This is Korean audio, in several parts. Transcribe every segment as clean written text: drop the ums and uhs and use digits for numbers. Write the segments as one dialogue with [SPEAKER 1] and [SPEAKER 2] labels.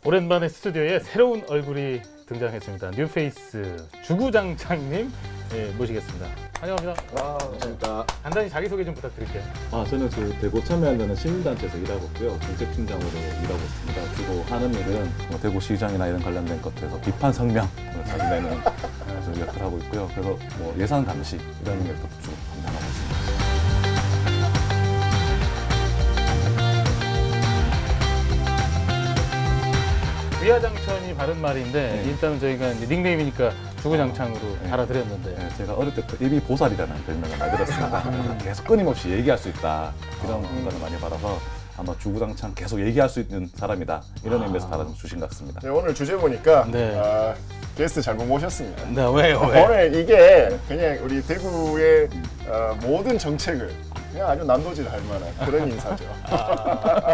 [SPEAKER 1] 오랜만에 스튜디오에 새로운 얼굴이 등장했습니다. 뉴페이스 주구장창님 모시겠습니다. 환영합니다.
[SPEAKER 2] 감사합니다.
[SPEAKER 1] 간단히 자기소개 좀 부탁드릴게요.
[SPEAKER 2] 저는 그 대구 참여연대는 시민단체에서 일하고 있고요. 정책팀장으로 일하고 있습니다. 주로 하는 일은 뭐 대구시장이나 이런 관련된 것들에서 비판 성명을 자주 내는 역할을 하고 있고요. 그래서 뭐 예산 감시 이런 것도 주로 담당하고 있습니다.
[SPEAKER 1] 위화장천이 바른 말인데
[SPEAKER 2] 네.
[SPEAKER 1] 일단은 저희가 이제 닉네임이니까 주구장창으로
[SPEAKER 2] 네.
[SPEAKER 1] 달아드렸는데
[SPEAKER 2] 네, 제가 어릴 때부터 입이 보살이라는 별명을 많이 들었습니다. 그래서 계속 끊임없이 얘기할 수 있다 이런 공간을 많이 받아서 아마 주구장창 계속 얘기할 수 있는 사람이다 이런 의미에서 달아주신 것 같습니다.
[SPEAKER 3] 네, 오늘 주제 보니까
[SPEAKER 1] 네.
[SPEAKER 3] 게스트 잘못 모셨습니다.
[SPEAKER 1] 네, 왜요? 왜?
[SPEAKER 3] 오늘 이게 그냥 우리 대구의 모든 정책을 그냥 아주 난도질 할 만한 그런 인사죠.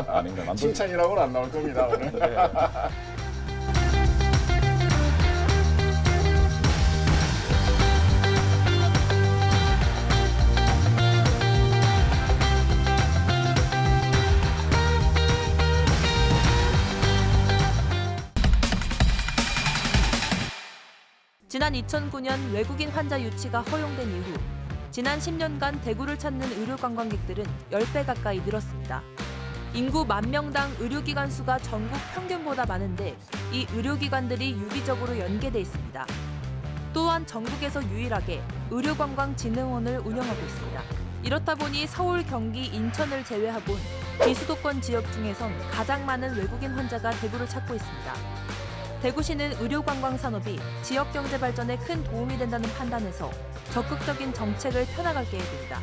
[SPEAKER 2] 아닌가 만들
[SPEAKER 3] 칭찬이라고는 안 나올 겁니다 오늘.
[SPEAKER 1] 네.
[SPEAKER 4] 지난 2009년 외국인 환자 유치가 허용된 이후 지난 10년간 대구를 찾는 의료 관광객들은 10배 가까이 늘었습니다. 인구 10,000명당 의료기관 수가 전국 평균보다 많은데 이 의료기관들이 유기적으로 연계돼 있습니다. 또한 전국에서 유일하게 의료관광진흥원을 운영하고 있습니다. 이렇다 보니 서울, 경기, 인천을 제외하곤 비수도권 지역 중에선 가장 많은 외국인 환자가 대구를 찾고 있습니다. 대구시는 의료관광 산업이 지역 경제 발전에 큰 도움이 된다는 판단에서 적극적인 정책을 펴나갈 계획입니다.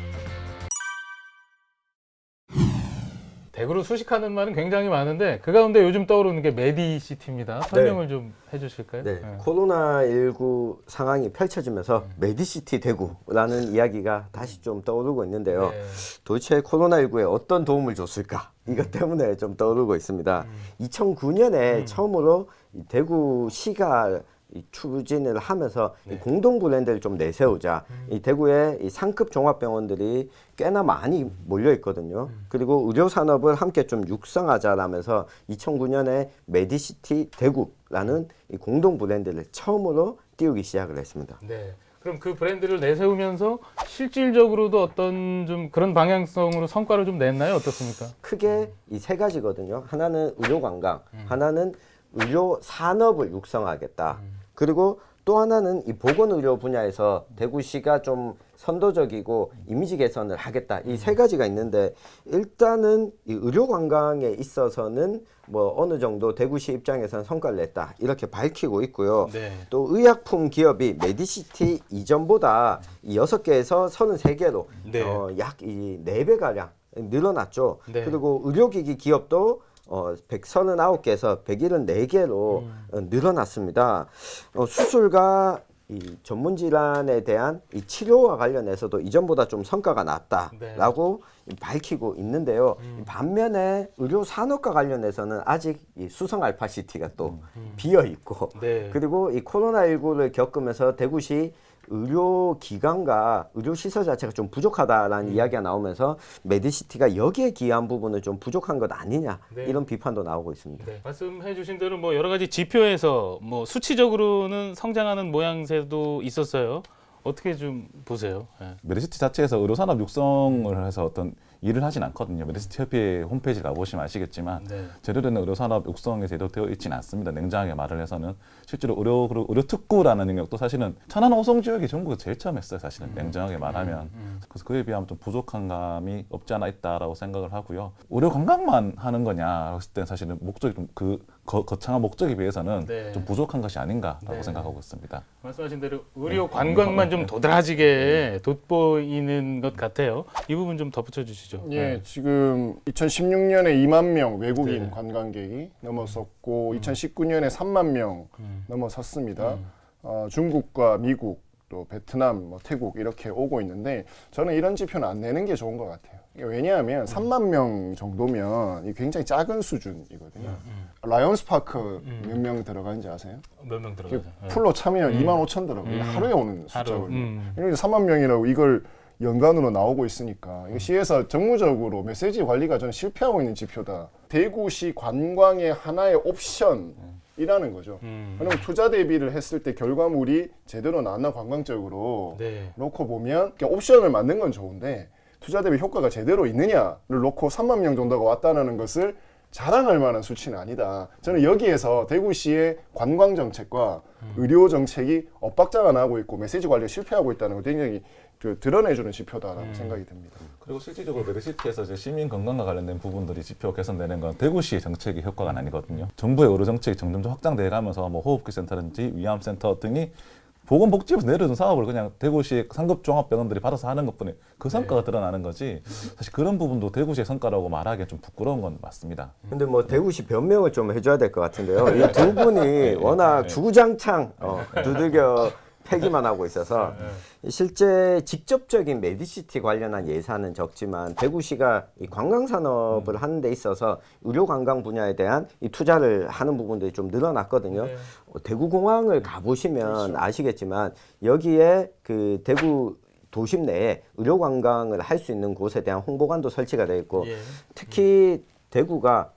[SPEAKER 1] 대구로 수식하는 말은 굉장히 많은데 그 가운데 요즘 떠오르는 게 메디시티입니다. 설명을 좀 해주실까요?
[SPEAKER 5] 네, 코로나19 상황이 펼쳐지면서 메디시티 대구라는 이야기가 다시 좀 떠오르고 있는데요.
[SPEAKER 1] 네.
[SPEAKER 5] 도대체 코로나19에 어떤 도움을 줬을까? 이것 때문에 좀 떠오르고 있습니다. 2009년에 처음으로 이 대구시가 이 추진을 하면서 이 공동 브랜드를 좀 내세우자. 이 대구에 이 상급 종합병원들이 꽤나 많이 몰려 있거든요. 그리고 의료 산업을 함께 좀 육성하자라면서 2009년에 메디시티 대구라는 이 공동 브랜드를 처음으로 띄우기 시작을 했습니다.
[SPEAKER 1] 네. 그럼 그 브랜드를 내세우면서 실질적으로도 어떤 좀 그런 방향성으로 성과를 좀 냈나요? 어떻습니까?
[SPEAKER 5] 크게 이 세 가지거든요. 하나는 의료 관광, 하나는 의료 산업을 육성하겠다. 그리고 또 하나는 이 보건의료 분야에서 대구시가 좀 선도적이고 이미지 개선을 하겠다. 이 세 가지가 있는데 일단은 이 의료 관광에 있어서는 뭐 어느 정도 대구시 입장에서는 성과를 냈다. 이렇게 밝히고 있고요.
[SPEAKER 1] 네.
[SPEAKER 5] 또 의약품 기업이 메디시티 이전보다 이 6개에서 33개로
[SPEAKER 1] 네.
[SPEAKER 5] 약 이 4배가량 늘어났죠.
[SPEAKER 1] 네.
[SPEAKER 5] 그리고 의료기기 기업도 139개에서 174개로 늘어났습니다. 수술과 이 전문 질환에 대한 이 치료와 관련해서도 이전보다 좀 성과가 났다라고 밝히고 있는데요. 반면에 의료 산업과 관련해서는 아직 이 수성 알파시티가 또 비어 있고,
[SPEAKER 1] 네.
[SPEAKER 5] 그리고 이 코로나19를 겪으면서 대구시 의료기관과 의료시설 자체가 좀 부족하다라는 이야기가 나오면서 메디시티가 여기에 기여한 부분은 좀 부족한 것 아니냐,
[SPEAKER 1] 네.
[SPEAKER 5] 이런 비판도 나오고 있습니다.
[SPEAKER 1] 네. 말씀해주신 대로 뭐 여러 가지 지표에서 뭐 수치적으로는 성장하는 모양새도 있었어요. 어떻게 좀 보세요? 네.
[SPEAKER 2] 메디시티 자체에서 의료산업 육성을 해서 어떤 일을 하진 않거든요. 메디시티 협회 홈페이지 가보시면 아시겠지만
[SPEAKER 1] 네.
[SPEAKER 2] 제대로 의료산업 육성에 제대로 되어 있지는 않습니다. 냉정하게 말을 해서는 실제로 의료 특구라는 영역도 사실은 천안 오송 지역이 전국에 제일 처음 했어요. 사실은 냉정하게 말하면. 그래서 그에 비하면 좀 부족한 감이 없지 않아 있다라고 생각을 하고요. 의료 관광만 하는 거냐 했을 때 사실은 목적이 좀 거창한 목적에 비해서는
[SPEAKER 1] 네.
[SPEAKER 2] 좀 부족한 것이 아닌가라고
[SPEAKER 1] 네.
[SPEAKER 2] 생각하고 있습니다.
[SPEAKER 1] 말씀하신 대로 의료 관광만 좀 도드라지게 돋보이는 것 같아요. 이 부분 좀 덧붙여 주시죠.
[SPEAKER 3] 예, 지금 2016년에 2만 명 외국인
[SPEAKER 1] 네.
[SPEAKER 3] 관광객이 넘어섰고 2019년에 3만 명 넘어섰습니다. 중국과 미국 또 베트남, 뭐 태국 이렇게 오고 있는데 저는 이런 지표는 안 내는 게 좋은 것 같아요. 왜냐하면 3만 명 정도면 이게 굉장히 작은 수준이거든요. 라이온스 파크 몇 명 들어가는지 아세요?
[SPEAKER 1] 몇 명 들어가죠?
[SPEAKER 3] 풀로 차면 2만 5천 들어가요. 하루에 오는
[SPEAKER 1] 하루.
[SPEAKER 3] 숫자거든요. 그러니까 3만 명이라고 이걸 연간으로 나오고 있으니까 이거 시에서 정무적으로 메시지 관리가 저는 실패하고 있는 지표다. 대구시 관광의 하나의 옵션이라는 거죠. 왜냐면 투자 대비를 했을 때 결과물이 제대로 나왔나 관광적으로
[SPEAKER 1] 네.
[SPEAKER 3] 놓고 보면 그러니까 옵션을 만든 건 좋은데 투자 대비 효과가 제대로 있느냐를 놓고 3만 명 정도가 왔다는 것을 자랑할 만한 수치는 아니다. 저는 여기에서 대구시의 관광 정책과 의료 정책이 엇박자가 나고 있고 메시지 관리에 실패하고 있다는 걸 굉장히 드러내주는 지표다라고 생각이 듭니다.
[SPEAKER 2] 그리고 실질적으로 메디시티에서 이제 시민 건강과 관련된 부분들이 지표 개선되는 건 대구시의 정책이 효과가 아니거든요. 정부의 의료 정책이 점점 확장돼 가면서 뭐 호흡기 센터든지 위암센터 등이 보건복지부에서 내려준 사업을 그냥 대구시 상급 종합병원들이 받아서 하는 것뿐이 그 성과가 드러나는 거지. 사실 그런 부분도 대구시의 성과라고 말하기엔 좀 부끄러운 건 맞습니다.
[SPEAKER 5] 근데 뭐 대구시 변명을 좀 해줘야 될 것 같은데요. 이 두 분이 워낙 주구장창 두들겨 패기만 하고 있어서 실제 직접적인 메디시티 관련한 예산은 적지만 대구시가 이 관광 산업을 하는 데 있어서 의료 관광 분야에 대한 이 투자를 하는 부분들이 좀 늘어났거든요.
[SPEAKER 1] 네.
[SPEAKER 5] 대구공항을 가보시면 아시겠지만 여기에 그 대구 도심 내에 의료 관광을 할 수 있는 곳에 대한 홍보관도 설치가 되어 있고
[SPEAKER 1] 예.
[SPEAKER 5] 특히 대구가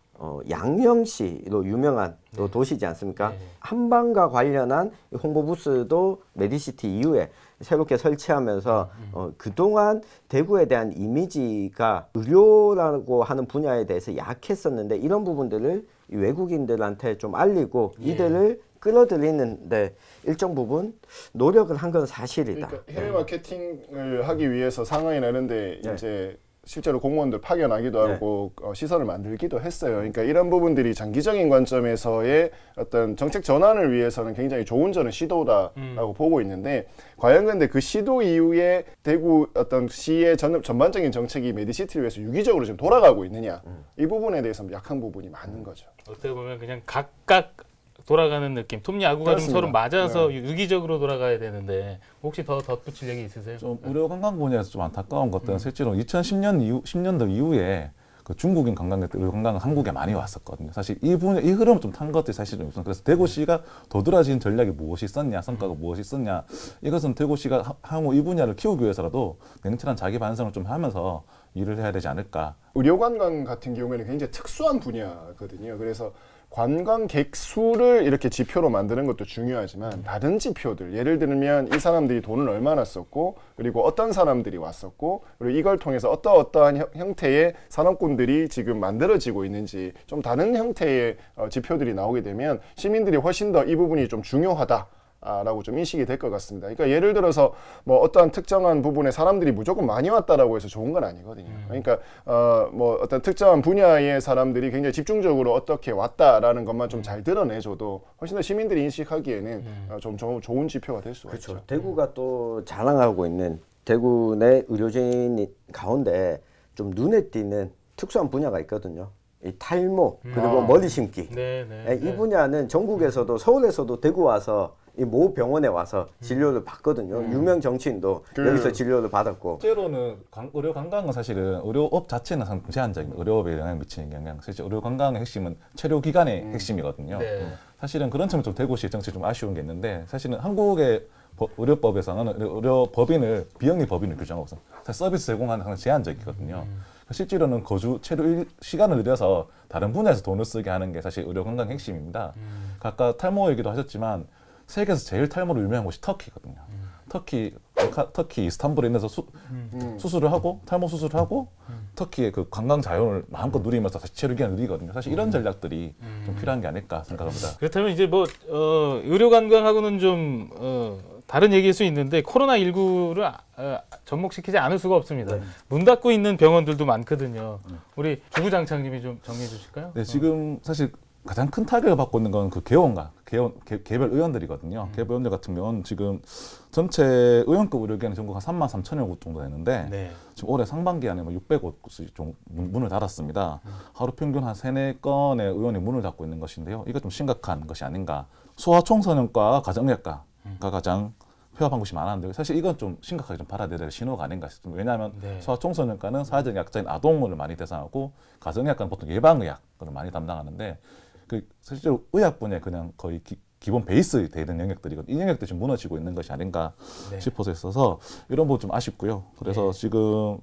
[SPEAKER 5] 양령시로 유명한 또 도시지 않습니까?
[SPEAKER 1] 네.
[SPEAKER 5] 한방과 관련한 홍보 부스도 메디시티 이후에 새롭게 설치하면서 그동안 대구에 대한 이미지가 의료라고 하는 분야에 대해서 약했었는데 이런 부분들을 이 외국인들한테 좀 알리고 이들을 끌어들이는데 일정 부분 노력을 한 건 사실이다.
[SPEAKER 3] 그러니까 해외 마케팅을 하기 위해서 상하이 내는데
[SPEAKER 5] 네.
[SPEAKER 3] 이제 실제로 공무원들 파견하기도
[SPEAKER 5] 네.
[SPEAKER 3] 하고 시설을 만들기도 했어요. 그러니까 이런 부분들이 장기적인 관점에서의 어떤 정책 전환을 위해서는 굉장히 좋은 저는 시도다라고 보고 있는데 과연 근데 그 시도 이후에 대구 어떤 시의 전반적인 정책이 메디시티를 위해서 유기적으로 지금 돌아가고 있느냐 이 부분에 대해서 약한 부분이 많은 거죠.
[SPEAKER 1] 어떻게 보면 그냥 각각 돌아가는 느낌. 톱니 아구가 좀
[SPEAKER 3] 그렇습니다.
[SPEAKER 1] 서로 맞아서 유기적으로 돌아가야 되는데 혹시 더 덧붙일 얘기 있으세요?
[SPEAKER 2] 좀 의료 관광 분야에서 좀 안타까운 것들은 실제로 2010년 이후 10년도 이후에 그 중국인 관광객들 의료 관광은 한국에 많이 왔었거든요. 사실 이 흐름을 좀 탄 것들이 사실 좀 있어요. 그래서 대구시가 도드라진 전략이 무엇이 있었냐, 성과가 무엇이 있었냐, 이것은 대구시가 향후 이 분야를 키우기 위해서라도 냉철한 자기 반성을 좀 하면서 일을 해야 되지 않을까.
[SPEAKER 3] 의료관광 같은 경우에는 굉장히 특수한 분야거든요. 그래서 관광객 수를 이렇게 지표로 만드는 것도 중요하지만 다른 지표들, 예를 들면 이 사람들이 돈을 얼마나 썼고 그리고 어떤 사람들이 왔었고 그리고 이걸 통해서 어떠한 형태의 산업군들이 지금 만들어지고 있는지 좀 다른 형태의 지표들이 나오게 되면 시민들이 훨씬 더 이 부분이 좀 중요하다. 라고 좀 인식이 될 것 같습니다. 그러니까 예를 들어서 뭐 어떠한 특정한 부분에 사람들이 무조건 많이 왔다라고 해서 좋은 건 아니거든요. 그러니까 뭐 어떤 특정한 분야의 사람들이 굉장히 집중적으로 어떻게 왔다라는 것만 좀 잘 드러내줘도 훨씬 더 시민들이 인식하기에는 좀 좋은 지표가 될 수가 있죠.
[SPEAKER 5] 대구가 또 자랑하고 있는 대구 내 의료진 가운데 좀 눈에 띄는 특수한 분야가 있거든요. 이 탈모 그리고 머리 심기. 이 분야는 전국에서도 서울에서도 대구 와서 이 모 병원에 와서 진료를 받거든요. 유명 정치인도 여기서 진료를 받았고.
[SPEAKER 2] 실제로는 의료 관광은 사실은 의료업 자체는 상당히 제한적인 의료업에 영향을 미치는 영향. 실제 의료 관광의 핵심은 체류 기관의 핵심이거든요. 사실은 그런 점은 좀 대구시 정책이 좀 아쉬운 게 있는데 사실은 한국의 의료법에서는 의료법인을 비영리 법인을 규정하고 있어요. 사실 서비스 제공하는 항상 제한적이거든요. 실제로는 거주 체류 시간을 늘려서 다른 분야에서 돈을 쓰게 하는 게 사실 의료 관광의 핵심입니다. 아까 탈모 얘기도 하셨지만 세계에서 제일 탈모로 유명한 곳이 터키거든요. 터키 이스탄불에 있는 데서 수술을 하고 탈모 수술을 하고 터키의 그 관광 자연을 마음껏 누리면서 다시 체류 기간을 누리거든요. 사실 이런 전략들이 좀 필요한 게 아닐까 생각합니다.
[SPEAKER 1] 그렇다면 이제 뭐 의료 관광하고는 좀 다른 얘기일 수 있는데 코로나19를 접목시키지 않을 수가 없습니다. 문 닫고 있는 병원들도 많거든요. 우리 주구장창님이 좀 정리해 주실까요?
[SPEAKER 2] 네, 지금 사실 가장 큰 타격을 받고 있는 건 그 개별 의원들이거든요. 개별 의원들 같은 경우는 지금 전체 의원급 의료기관이 전국 한 3만 3천여 곳 정도 되는데 지금 올해 상반기에는 600곳이 좀 문을 닫았습니다. 하루 평균 한 3-4건의 의원이 문을 닫고 있는 것인데요. 이거 좀 심각한 것이 아닌가. 소아청소년과 가정의학과가 가장 폐업한 곳이 많았는데 사실 이건 좀 심각하게 좀 받아들여야 될 신호가 아닌가 싶습니다. 왜냐하면 소아청소년과는 사회적 약자인 아동을 많이 대상하고 가정의학과는 보통 예방의학을 많이 담당하는데 그 실제로 의학 분야에 그냥 거의 기본 베이스 되는 영역들이거든요. 이 영역들이 지금 무너지고 있는 것이 아닌가
[SPEAKER 1] 네.
[SPEAKER 2] 싶어서 있어서 이런 부분 좀 아쉽고요. 그래서 지금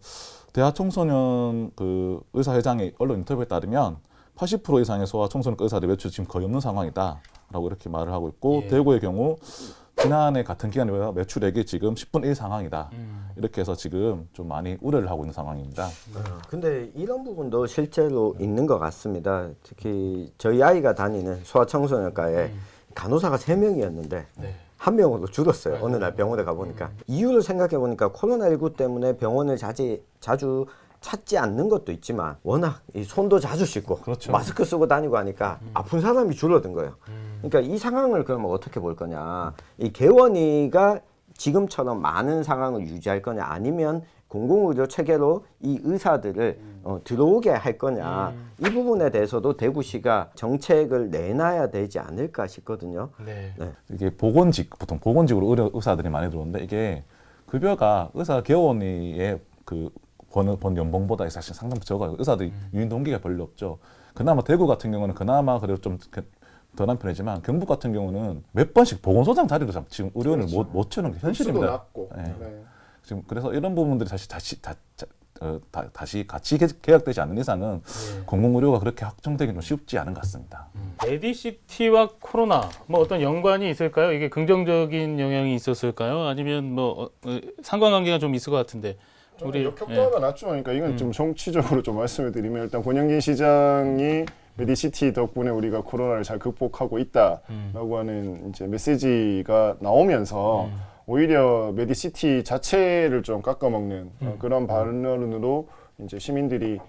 [SPEAKER 2] 대하청소년 그 의사회장의 언론 인터뷰에 따르면 80% 이상의 소아청소년 의사들이 매출 지금 거의 없는 상황이다라고 이렇게 말을 하고 있고 대구의 경우 지난해 같은 기간에 비해 매출액이 지금 10분 1 상황이다. 이렇게 해서 지금 좀 많이 우려를 하고 있는 상황입니다.
[SPEAKER 5] 근데 이런 부분도 실제로 있는 것 같습니다. 특히 저희 아이가 다니는 소아청소년과에 간호사가 3명이었는데 한 명으로 줄었어요. 어느 날 병원에 가보니까. 이유를 생각해 보니까 코로나19 때문에 병원을 자주 찾지 않는 것도 있지만 워낙 이 손도 자주 씻고
[SPEAKER 2] 그렇죠.
[SPEAKER 5] 마스크 쓰고 다니고 하니까 아픈 사람이 줄어든 거예요. 그러니까 이 상황을 그러면 어떻게 볼 거냐. 이 개원이가 지금처럼 많은 상황을 유지할 거냐 아니면 공공의료 체계로 이 의사들을 들어오게 할 거냐. 이 부분에 대해서도 대구시가 정책을 내놔야 되지 않을까 싶거든요.
[SPEAKER 1] 네.
[SPEAKER 2] 이게 보통 보건직으로 의사들이 많이 들어오는데 이게 급여가 의사 개원의의 그 번 연봉보다 사실 상당히 적어요. 의사들이 유인 동기가 별로 없죠. 그나마 대구 같은 경우는 그나마 그래도 좀 덜한 편이지만 경북 같은 경우는 몇 번씩 보건소장 자리로 지금 의료인을 못 채우는 게 현실입니다.
[SPEAKER 3] 낮고.
[SPEAKER 2] 네. 지금 그래서 이런 부분들이 다시 같이 계약되지 않는 이상은 공공의료가 그렇게 확정되기 좀 쉽지 않은 것 같습니다.
[SPEAKER 1] 메디시티와 코로나 뭐 어떤 연관이 있을까요? 이게 긍정적인 영향이 있었을까요? 아니면 뭐 상관관계가 좀 있을 것 같은데.
[SPEAKER 3] 우리 역효과가 났죠. 그러니까 이건 좀 정치적으로 좀 말씀을 드리면 일단 권영진 시장이 메디시티 덕분에 우리가 코로나를 잘 극복하고 있다라고 하는 이제 메시지가 나오면서 오히려 메디시티 자체를 좀 깎아먹는 그런 발언으로 이제 시민들이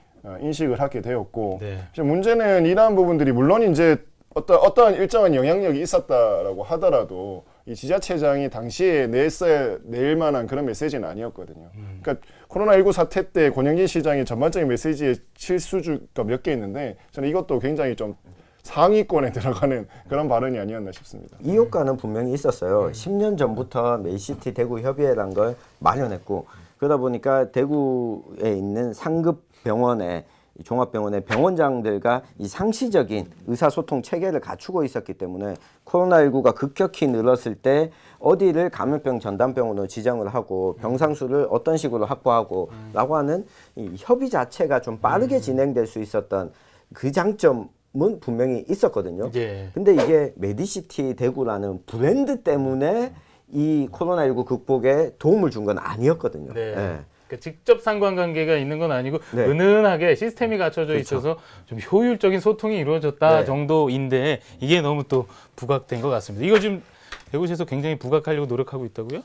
[SPEAKER 3] 인식을 하게 되었고 문제는 이러한 부분들이 물론 이제 어떠한 일정한 영향력이 있었다라고 하더라도 이 지자체장이 당시에 낼 만한 그런 메시지는 아니었거든요. 그러니까 코로나19 사태 때 권영진 시장이 전반적인 메시지의 실수주가 몇 개 있는데 저는 이것도 굉장히 좀 상위권에 들어가는 그런 발언이 아니었나 싶습니다.
[SPEAKER 5] 이 효과는 분명히 있었어요. 10년 전부터 메디시티 대구 협의회라는 걸 마련했고 그러다 보니까 대구에 있는 상급 병원에 종합병원의 병원장들과 이 상시적인 의사소통 체계를 갖추고 있었기 때문에 코로나19가 급격히 늘었을 때 어디를 감염병 전담병원으로 지정을 하고 병상수를 어떤 식으로 확보하고 라고 하는 이 협의 자체가 좀 빠르게 진행될 수 있었던 그 장점은 분명히 있었거든요. 근데 이게 메디시티 대구라는 브랜드 때문에 이 코로나19 극복에 도움을 준 건 아니었거든요.
[SPEAKER 1] 그러니까 직접 상관관계가 있는 건 아니고 은은하게 시스템이 갖춰져 있어서 좀 효율적인 소통이 이루어졌다 정도인데 이게 너무 또 부각된 것 같습니다. 이거 지금 대구시에서 굉장히 부각하려고 노력하고 있다고요?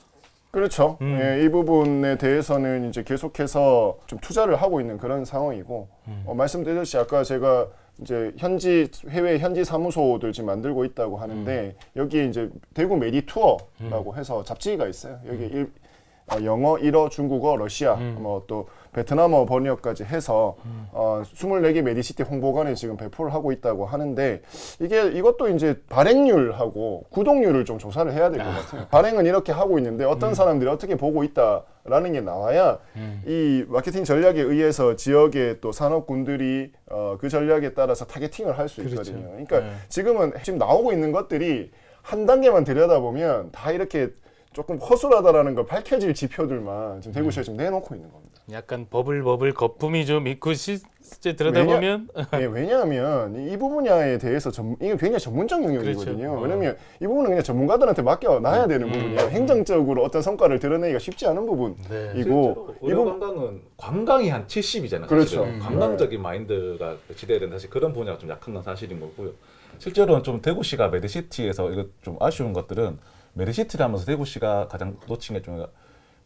[SPEAKER 3] 그렇죠. 이 부분에 대해서는 이제 계속해서 좀 투자를 하고 있는 그런 상황이고 말씀드렸듯이 아까 제가 이제 해외 현지 사무소들 지금 만들고 있다고 하는데 여기에 이제 대구 메디 투어라고 해서 잡지가 있어요. 여기 영어, 일어, 중국어, 러시아, 뭐 또 베트남어 번역까지 해서 24개 메디시티 홍보관에 지금 배포를 하고 있다고 하는데 이것도 이제 발행률하고 구독률을 좀 조사를 해야 될 것 같아요. 발행은 이렇게 하고 있는데 어떤 사람들이 어떻게 보고 있다라는 게 나와야 이 마케팅 전략에 의해서 지역의 또 산업군들이 그 전략에 따라서 타겟팅을 할 수 있거든요. 그러니까 지금 나오고 있는 것들이 한 단계만 들여다보면 다 이렇게 조금 허술하다라는 걸 밝혀질 지표들만 지금 대구시가 지금 내놓고 있는 겁니다.
[SPEAKER 1] 약간 버블 거품이 좀 있고 실제 들여다보면
[SPEAKER 3] 왜냐하면 이 분야에 대해서 이게 굉장히 전문적 영역이거든요. 왜냐하면 이 부분은 그냥 전문가들한테 맡겨놔야 되는 부분이에요. 행정적으로 어떤 성과를 드러내기가 쉽지 않은 부분이고
[SPEAKER 2] 의료 관광은 관광이 한 70이잖아요.
[SPEAKER 3] 그렇죠.
[SPEAKER 2] 관광적인 마인드가 지대된 사실 그런 분야가 좀 약한 건 사실인 거고요. 실제로는 좀 대구시가 메디시티에서 이거 좀 아쉬운 것들은 메디시티를 하면서 대구시가 가장 놓친 게 좀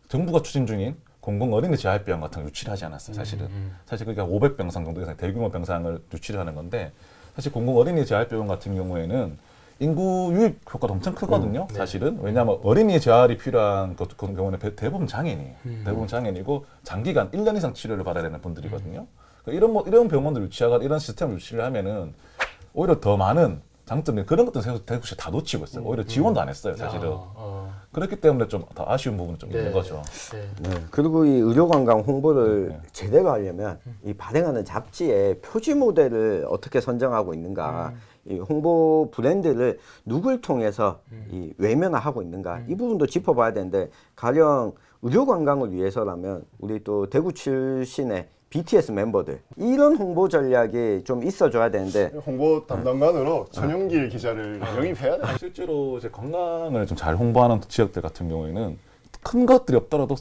[SPEAKER 2] 정부가 추진 중인 공공 어린이 재활병원 같은 걸 유치를 하지 않았어요. 사실은 사실 그게 500병상 정도 이상 대규모 병상을 유치를 하는 건데 사실 공공 어린이 재활병원 같은 경우에는 인구 유입 효과도 엄청 크거든요. 사실은 왜냐하면 어린이 재활이 필요한 그런 경우는 대부분 장애인이에요. 대부분 장애인이고 장기간 1년 이상 치료를 받아야 되는 분들이거든요. 그러니까 이런 병원들 유치하거나 이런 시스템을 유치를 하면은 오히려 더 많은 장점이 그런 것들은 대구시 다 놓치고 있어요. 오히려 지원도 안 했어요, 사실은. 그렇기 때문에 좀 더 아쉬운 부분은 좀 있는 거죠.
[SPEAKER 5] 그리고 이 의료관광 홍보를 제대로 하려면 이 발행하는 잡지의 표지 모델을 어떻게 선정하고 있는가 이 홍보 브랜드를 누굴 통해서 이 외면화하고 있는가 이 부분도 짚어봐야 되는데 가령 의료 관광을 위해서라면 우리 또 대구 출신의 BTS 멤버들 이런 홍보 전략이 좀 있어줘야 되는데
[SPEAKER 3] 홍보 담당관으로 전용길 기자를 영입해야 돼.
[SPEAKER 2] 실제로 이제 관광을 좀 잘 홍보하는 지역들 같은 경우에는 큰 것들이 없더라도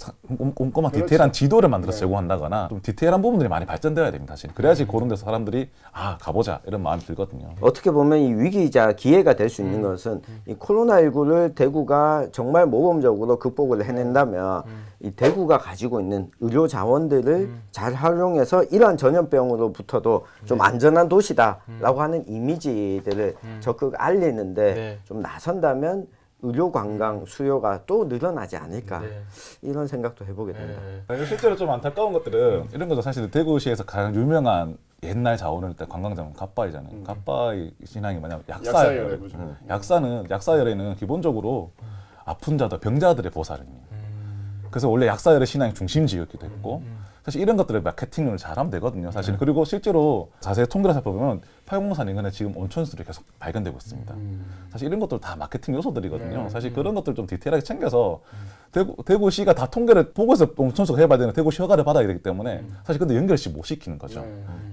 [SPEAKER 2] 꼼꼼한
[SPEAKER 3] 그렇죠.
[SPEAKER 2] 디테일한 지도를 만들어서
[SPEAKER 3] 네.
[SPEAKER 2] 제공한다거나 좀 디테일한 부분들이 많이 발전되어야 됩니다. 사실 그래야지 그런 데서 사람들이 아 가보자 이런 마음이 들거든요.
[SPEAKER 5] 어떻게 보면 이 위기이자 기회가 될 수 있는 것은 이 코로나19를 대구가 정말 모범적으로 극복을 해낸다면 이 대구가 가지고 있는 의료 자원들을 잘 활용해서 이러한 전염병으로부터도 좀 안전한 도시다라고 하는 이미지들을 적극 알리는데
[SPEAKER 1] 네.
[SPEAKER 5] 좀 나선다면 의료 관광 수요가 또 늘어나지 않을까
[SPEAKER 1] 네.
[SPEAKER 5] 이런 생각도 해보게 됩니다.
[SPEAKER 2] 실제로 좀 안타까운 것들은 이런 거죠. 사실 대구시에서 가장 유명한 옛날 자원을 일단 관광자는 갓바이잖아요. 갓바이 신앙이 뭐냐면 약사예요.
[SPEAKER 3] 약사열애죠.
[SPEAKER 2] 약사열애는 기본적으로 아픈 자들, 병자들의 보살입니다. 그래서 원래 약사열애 신앙이 중심지였기도 했고 사실 이런 것들을 마케팅을 잘하면 되거든요. 사실 그리고 실제로 자세히 통계를 살펴보면 팔공산 인근에 지금 온천수들이 계속 발견되고 있습니다. 사실 이런 것들 다 마케팅 요소들이거든요. 사실 그런 것들 좀 디테일하게 챙겨서 대구시가 다 통계를 보고서 온천수가 해봐야 되는 대구시 허가를 받아야 되기 때문에 사실 근데 연결시 못 시키는 거죠.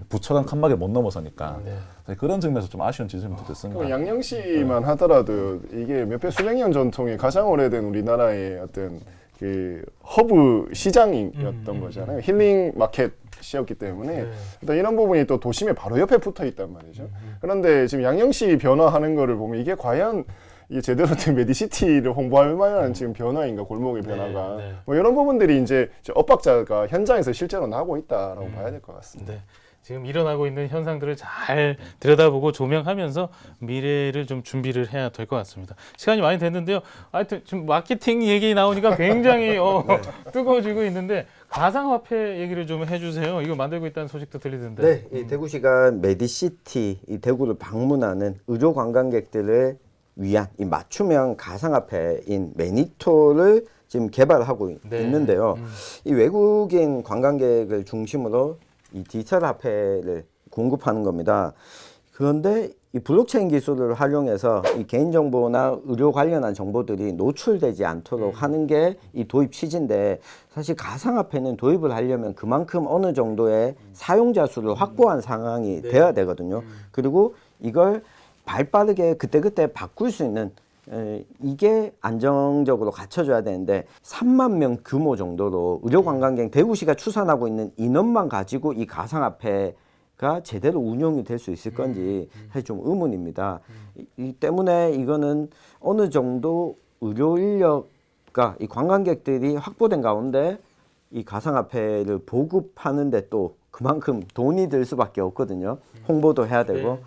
[SPEAKER 2] 부처 간 칸막이를 못 넘어서니까 사실 그런 측면에서 좀 아쉬운 지점이 됐습니다.
[SPEAKER 3] 양양시만 하더라도 이게 몇백 수백 년 전통의 가장 오래된 우리나라의 어떤 그 허브 시장이었던 거잖아요. 힐링 마켓이었기 때문에 일단 이런 부분이 또 도심에 바로 옆에 붙어 있단 말이죠. 그런데 지금 양양시 변화하는 거를 보면 이게 과연 이게 제대로 된 메디시티를 홍보할 만한 지금 변화인가 골목의 변화가
[SPEAKER 1] 네.
[SPEAKER 3] 뭐 이런 부분들이 이제 엇박자가 현장에서 실제로 나고 있다라고 봐야 될 것 같습니다.
[SPEAKER 1] 네. 지금 일어나고 있는 현상들을 잘 들여다보고 조명하면서 미래를 좀 준비를 해야 될 것 같습니다. 시간이 많이 됐는데요. 하여튼 지금 마케팅 얘기 나오니까 굉장히 뜨거워지고 있는데 가상화폐 얘기를 좀 해주세요. 이거 만들고 있다는 소식도 들리던데.
[SPEAKER 5] 네, 이 대구시가 메디시티 이 대구를 방문하는 의료 관광객들을 위한 이 맞춤형 가상화폐인 매니토를 지금 개발하고
[SPEAKER 1] 네.
[SPEAKER 5] 있는데요. 이 외국인 관광객을 중심으로 이 디지털 화폐를 공급하는 겁니다. 그런데 이 블록체인 기술을 활용해서 이 개인정보나 의료 관련한 정보들이 노출되지 않도록 하는 게 이 도입 취지인데 사실 가상화폐는 도입을 하려면 그만큼 어느 정도의 사용자 수를 확보한 상황이 돼야 되거든요. 그리고 이걸 발빠르게 그때그때 바꿀 수 있는 이게 안정적으로 갖춰져야 되는데 3만 명 규모 정도로 의료관광객 대구시가 추산하고 있는 인원만 가지고 이 가상화폐가 제대로 운영이 될 수 있을 건지 사실 좀 의문입니다. 이 때문에 이거는 어느 정도 의료 인력과 이 관광객들이 확보된 가운데 이 가상화폐를 보급하는데 또 그만큼 돈이 들 수밖에 없거든요. 홍보도 해야 되고.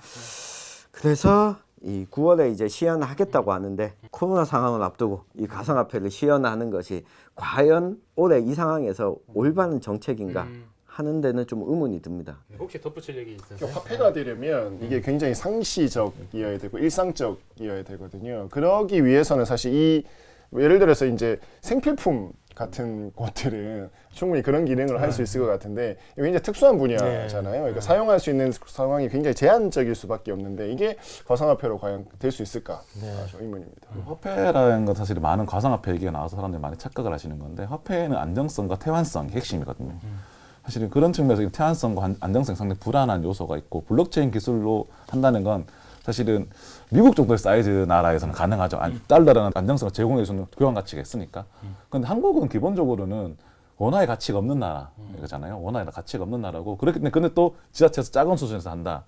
[SPEAKER 5] 그래서 이 9월에 이제 시연하겠다고 하는데 코로나 상황을 앞두고 이 가상화폐를 시연하는 것이 과연 올해 이 상황에서 올바른 정책인가 하는 데는 좀 의문이 듭니다.
[SPEAKER 1] 혹시 덧붙일 얘기 있으세요?
[SPEAKER 3] 그러니까 화폐가 되려면 이게 굉장히 상시적이어야 되고 일상적이어야 되거든요. 그러기 위해서는 사실 이 예를 들어서 이제 생필품 같은 곳들은 충분히 그런 기능을 할 수 있을 것 같은데 이게 굉장히 특수한 분야잖아요. 그러니까 사용할 수 있는 상황이 굉장히 제한적일 수밖에 없는데 이게 가상화폐로 과연 될 수 있을까? 아주 의문입니다.
[SPEAKER 2] 화폐라는 건 사실 많은 가상화폐 얘기가 나와서 사람들이 많이 착각을 하시는 건데 화폐는 안정성과 태환성이 핵심이거든요. 사실은 그런 측면에서 태환성과 안정성 상당히 불안한 요소가 있고 블록체인 기술로 한다는 건 사실은 미국 정도의 사이즈 나라에서는 가능하죠. 달러라는 안정성을 제공해 주는 교환 가치가 있으니까. 그런데 한국은 기본적으로는 원화의 가치가 없는 나라잖아요. 원화의 가치가 없는 나라고. 그렇기 때문에 근데 또 지자체에서 작은 수준에서 한다.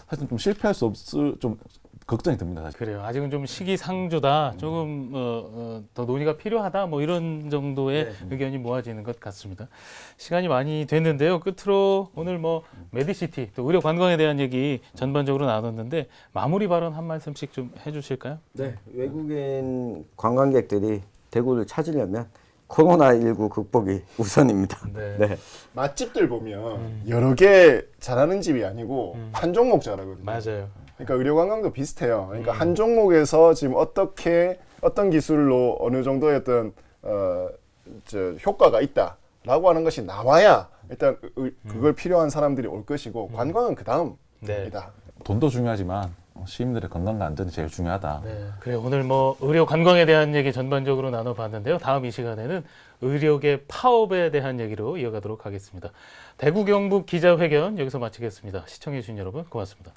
[SPEAKER 2] 사실 좀 실패할 수 없을 좀 걱정이 듭니다. 사실.
[SPEAKER 1] 그래요. 아직은 좀 시기상조다. 조금 더 논의가 필요하다. 뭐 이런 정도의 의견이 모아지는 것 같습니다. 시간이 많이 됐는데요. 끝으로 오늘 뭐 메디시티 또 의료 관광에 대한 얘기 전반적으로 나눴는데 마무리 발언 한 말씀씩 좀 해주실까요?
[SPEAKER 5] 네, 외국인 관광객들이 대구를 찾으려면 코로나19 극복이 우선입니다.
[SPEAKER 1] 네.
[SPEAKER 3] 맛집들 보면 여러 개 잘하는 집이 아니고 한 종목 잘하거든요.
[SPEAKER 1] 맞아요.
[SPEAKER 3] 그러니까 의료관광도 비슷해요. 그러니까 한 종목에서 지금 어떤 기술로 어느 정도의 어떤 효과가 있다라고 하는 것이 나와야 일단 그걸 필요한 사람들이 올 것이고 관광은 그 다음이다.
[SPEAKER 2] 돈도 중요하지만 시민들의 건강과 안전이 제일 중요하다.
[SPEAKER 1] 네, 그래 오늘 뭐 의료 관광에 대한 얘기 전반적으로 나눠봤는데요. 다음 이 시간에는 의료계 파업에 대한 얘기로 이어가도록 하겠습니다. 대구 경북 기자회견 여기서 마치겠습니다. 시청해주신 여러분 고맙습니다.